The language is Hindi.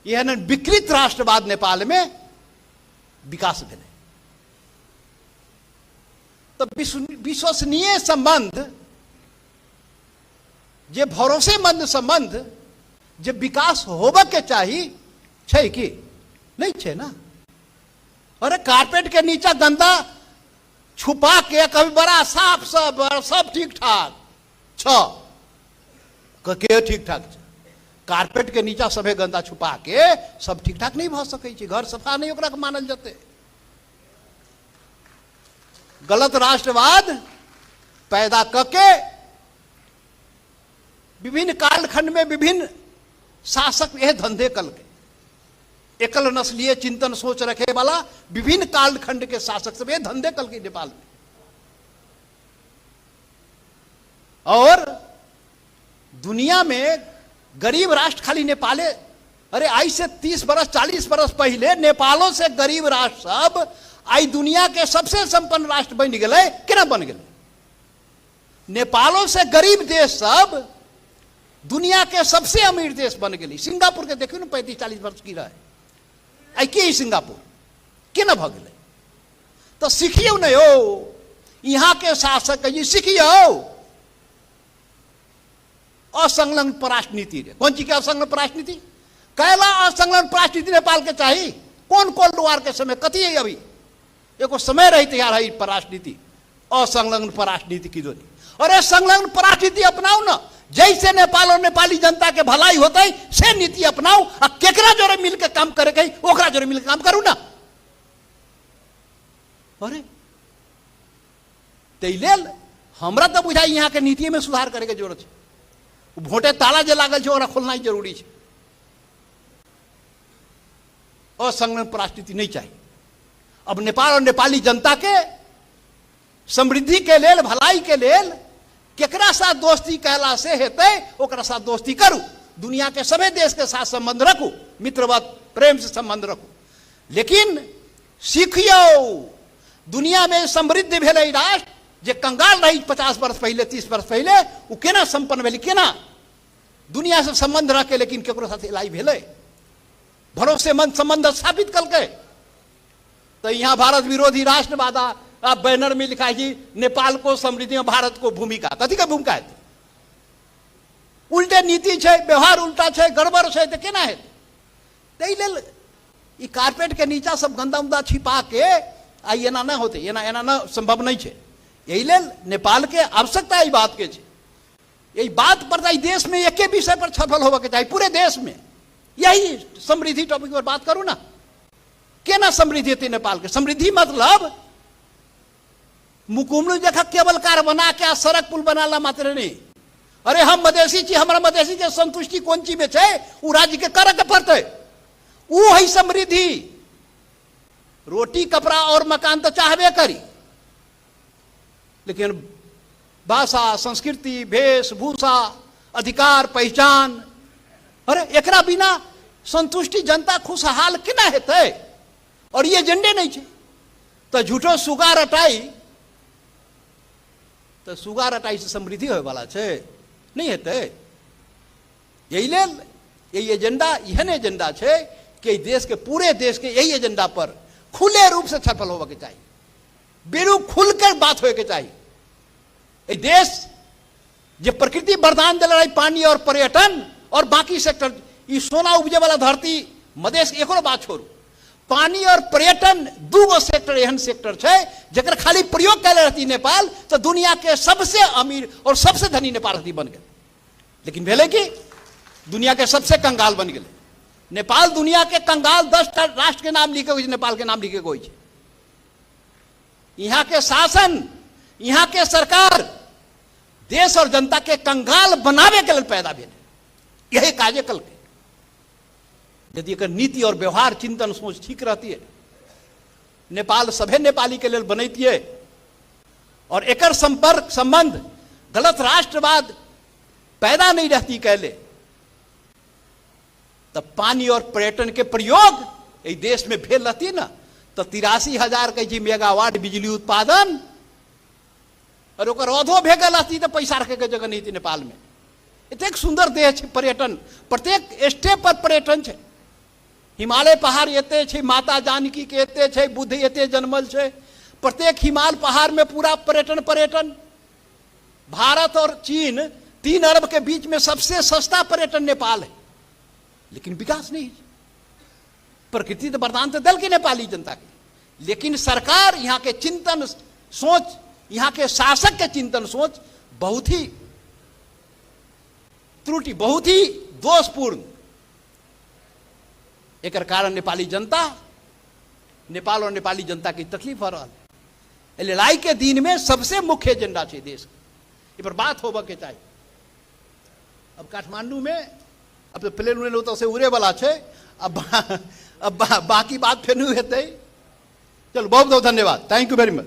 एहन विकृत राष्ट्रवाद नेपाल में विकास भेलै। तो विश्वसनीय संबंध, जे भरोसेमंद संबंध, जे विकास होबे के चाहिए छै कि नहीं छै ना। अरे कारपेट के नीचे गंदा छुपा के कभी बड़ा साफ सब ठीक ठाक के ठीक ठाक छै। कारपेट के नीचा सभे गंदा छुपा के सब ठीक ठाक नहीं भ सकै छै। घर सफा नहीं ओकरा मानल जेतै। गलत राष्ट्रवाद पैदा करके विभिन्न कालखंड में विभिन्न शासक यह धंधे कल के, एकल नस्लीय चिंतन सोच रखे वाला विभिन्न कालखंड के शासक सब ये धंधे कल के नेपाल में। और दुनिया में गरीब राष्ट्र खाली नेपाले, अरे आज से 30 बरस 40 बरस पहले नेपालों से गरीब राष्ट्र सब आई दुनिया के सबसे संपन्न राष्ट्र बन गए। केना बन गए? नेपालों से गरीब देश सब दुनिया के सबसे अमीर देश बन गए। सिंगापुर के देखियो ना 35-40 वर्ष की रहे, आई के सिंगापुर केना भ गए? तो सीखियो नहीं हो यहाँ के शासक जी, सीखियो असंलग्न पराष्ट्रनीति रे। कौन चीज के असंलग्न पराष्ट्रनीति? कैला असंलग्न पराष्ट्रनीति नेपाल के चाहिए? कौन कोल्ड वार के समय कथी है? अभी एको समय रही तैयार है पराष्ट्रनीति, असंलग्न पराष्ट्रनीति की जोनी। अरे संलग्न पराष्ट्रनीति अपनाओ ना, जैसे नेपाल और नेपाली जनता के भलाई होता है से नीति अपनाओ। आ केकरा जोरे मिलकर काम करे गई ओकरा जोरे मिलकर काम करू ना। अरे तैलेल हमरा तो बुझाई यहाँ के नीति में सुधार करे के जरूरत है। भोटे ताला जे लागल छै ओकरा खोलना जरूरी है। असंलग्न पराष्ट्रनीति नहीं चाहिए। अब नेपाल और नेपाली जनता के समृद्धि के लेल, भलाई के लेल केकरा साथ दोस्ती कहला से हेतै ओकरा साथ दोस्ती करू। दुनिया के सभी देश के साथ संबंध रखू, मित्रवत प्रेम से संबंध रखू। लेकिन सीखियो दुनिया में समृद्ध भेलै राष्ट्र जे कंगाल रही 50 वर्ष पहले 30 वर्ष पहले, वो केना संपन्न भेलै, केना दुनिया से संबंध रखे लेकिन केकरो साथ इलाही भेलै, भरोसेमंद संबंध स्थापित कलकै। तो यहाँ भारत विरोधी राष्ट्रवाद आप बैनर में लिखा है कि नेपाल को समृद्धि में भारत को भूमिका, कथी का भूमिका है? उल्टे नीति है, व्यवहार उल्टा है, गड़बड़ है, तो केना है? तै लेल ई कारपेट के नीचा सब गंदा उंदा छिपा के आई एना ना होते, एना ना संभव नहीं है। यही लेल नेपाल के आवश्यकता ई बात के है। यही बात पर देश में एक विषय पर सफल होगा के चाहिए, पूरे देश में यही समृद्धि टॉपिक पर बात करूं ना। केना समृद्धि थी नेपाल के? समृद्धि मतलब मुकुमलू जखा केबल कार बना के सड़क पुल बनाला मात्र नहीं। अरे हम मधेसी छी, हमारा मधेसी के संतुष्टि कौन चीज में है वो राज्य के करे के पड़ते, वो है समृद्धि। रोटी कपड़ा और मकान तो चाहबे करी, लेकिन भाषा, संस्कृति, वेशभूषा, अधिकार, पहचान, अरे एकरा बिना संतुष्टि जनता खुशहाल केना हेतै? और ये एजेंडे नहीं है। तो झूठो सुगा रटाई, तो सुगा रटाई से समृद्धि होय वाला है नहीं हेतै। यही लेल यही एजेंडा, एहन एजेंडा है कि देश के, पूरे देश के यही एजेंडा पर खुले रूप से सफल होबे के चाहिए, बेरू खुलकर बात होए के चाहिए। ये देश जे प्रकृति वरदान दिल रही, पानी और पर्यटन और बाकी सेक्टर, ये सोना उपजे वाला धरती मधेश, एको बात छोड़ू, पानी और पर्यटन दूगो सेक्टर एहन सेक्टर है जकर खाली प्रयोग कैले रहती नेपाल तो दुनिया के सबसे अमीर और सबसे धनी नेपाल रहती बन गए। लेकिन भेले कि दुनिया के सबसे कंगाल बन गए। नेपाल दुनिया के कंगाल 10 राष्ट्र के नाम लिखे हुए, नेपाल के नाम लिखे हुए। यहाँ के शासन, यहाँ के सरकार देश और जनता के कंगाल बनावे के लिए पैदा भेल। यही काजे कल के यदि एक नीति और व्यवहार चिंतन सोच ठीक रहती है, नेपाल सभे नेपाली के लिए बनती है और एकर संपर्क संबंध गलत राष्ट्रवाद पैदा नहीं रहती कहले, तब पानी और पर्यटन के प्रयोग ये देश में भेल रहती ना तो 83,000 के मेगावाट बिजली उत्पादन और अधो भेगल रहती तो पैसा रखे के जगह नहीं थी नेपाल में। इतने सुंदर देश है, पर्यटन प्रत्येक स्टेप पर पर्यटन है। हिमालय पहाड़ एते छै, माता जानकी के एते छै, बुद्ध एते जन्मल छै। प्रत्येक हिमाल पहाड़ में पूरा पर्यटन। भारत और चीन 3 अरब के बीच में सबसे सस्ता पर्यटन नेपाल है, लेकिन विकास नहीं। प्रकृति तो वरदान तो दल की नेपाली जनता की, लेकिन सरकार यहाँ के चिंतन सोच, यहाँ के शासक के चिंतन सोच बहुत ही त्रुटि, बहुत ही दोषपूर्ण। एक कारण नेपाली जनता, नेपाल और नेपाली जनता की तकलीफ हो रहा है। लड़ाई के दिन में सबसे मुख्य एजेंडा है देश, ये पर बात होबा के चाहिए। अब काठमांडू में अब तो प्लेन उड़े तो से उड़े वाला है, अब बाकी बात फिर नहीं हेतै। चलो बहुत बहुत धन्यवाद, थैंक यू वेरी मच।